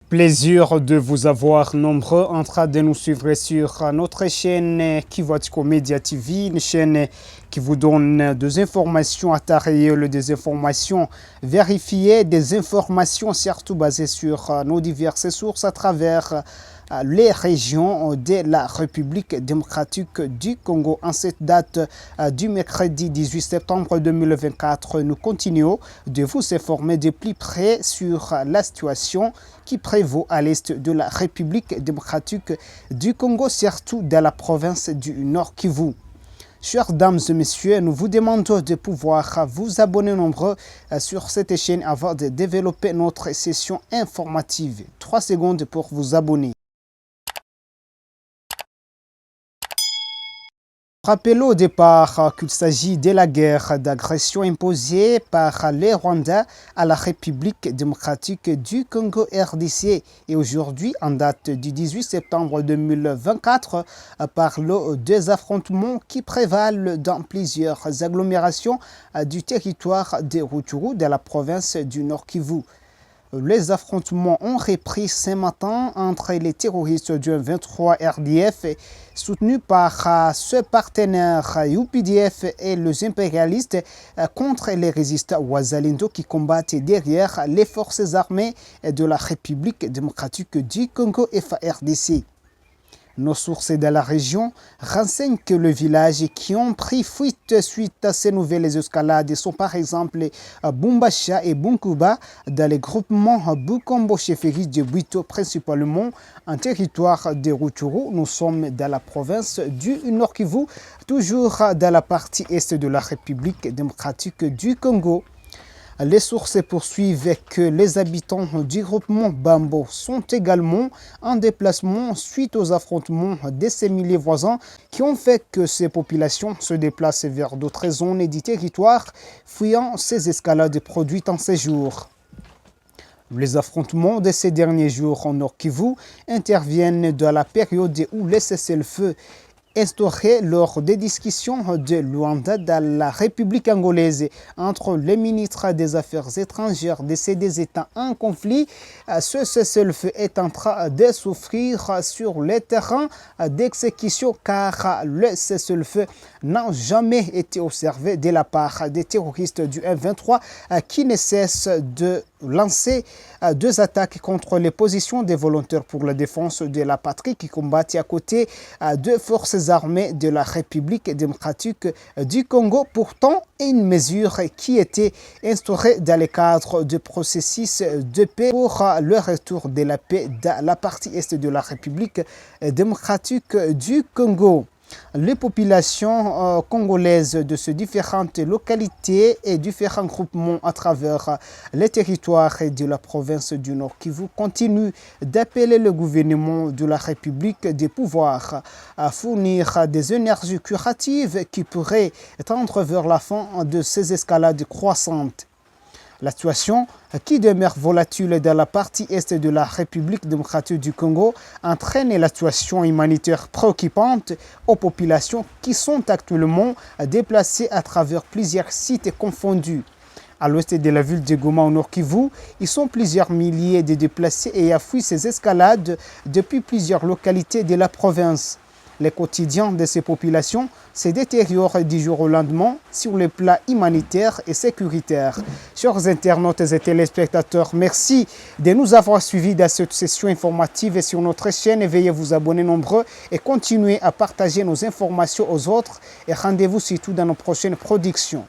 Plaisir de vous avoir nombreux en train de nous suivre sur notre chaîne Kivoatiko Media TV, une chaîne qui vous donne des informations à temps réel, des informations vérifiées, des informations surtout basées sur nos diverses sources à travers les régions de la République démocratique du Congo. En cette date du mercredi 18 septembre 2024, nous continuons de vous informer de plus près sur la situation qui prévaut à l'est de la République démocratique du Congo, surtout dans la province du Nord Kivu. Chères dames et messieurs, nous vous demandons de pouvoir vous abonner nombreux sur cette chaîne avant de développer notre session informative. 3 secondes pour vous abonner. Rappelons au départ qu'il s'agit de la guerre d'agression imposée par les Rwandais à la République démocratique du Congo RDC. Et aujourd'hui, en date du 18 septembre 2024, parlons des affrontements qui prévalent dans plusieurs agglomérations du territoire de Rutshuru de la province du Nord Kivu. Les affrontements ont repris ce matin entre les terroristes du M23 RDF soutenus par ce partenaire UPDF et les impérialistes contre les résistants Wazalendo qui combattent derrière les forces armées de la République démocratique du Congo FARDC. Nos sources de la région renseignent que les villages qui ont pris fuite suite à ces nouvelles escalades sont par exemple Bumbacha et Bunkuba dans les groupements Bukombo-Cheferi de Buito, principalement en territoire de Rutshuru. Nous sommes dans la province du Nord Kivu, toujours dans la partie est de la République démocratique du Congo. Les sources poursuivent que les habitants du groupement Bambo sont également en déplacement suite aux affrontements de ces milliers voisins qui ont fait que ces populations se déplacent vers d'autres zones du territoire, fuyant ces escalades produites en ces jours. Les affrontements de ces derniers jours en Nord Kivu interviennent dans la période où les cessez-le-feu instauré lors des discussions de Luanda dans la République angolaise entre les ministres des Affaires étrangères de ces deux États en conflit. Ce cessez-le-feu est en train de souffrir sur le terrain d'exécution car le cessez-le-feu n'a jamais été observé de la part des terroristes du M23 qui ne cessent de lancer deux attaques contre les positions des volontaires pour la défense de la patrie qui combattent à côté de forces armées de la République démocratique du Congo. Pourtant, une mesure qui était instaurée dans le cadre du processus de paix pour le retour de la paix dans la partie est de la République démocratique du Congo. Les populations congolaises de ces différentes localités et différents groupements à travers les territoires de la province du Nord Kivu continuent d'appeler le gouvernement de la République de pouvoir fournir des énergies curatives qui pourraient tendre vers la fin de ces escalades croissantes. La situation qui demeure volatile dans la partie est de la République démocratique du Congo entraîne la situation humanitaire préoccupante aux populations qui sont actuellement déplacées à travers plusieurs sites confondus. À l'ouest de la ville de Goma au Nord Kivu, ils sont plusieurs milliers de déplacés et a fui ces escalades depuis plusieurs localités de la province. Le quotidien de ces populations se détériore du jour au lendemain sur le plan humanitaire et sécuritaire. Chers internautes et téléspectateurs, merci de nous avoir suivis dans cette session informative sur notre chaîne. Veuillez vous abonner nombreux et continuer à partager nos informations aux autres. Et rendez-vous surtout dans nos prochaines productions.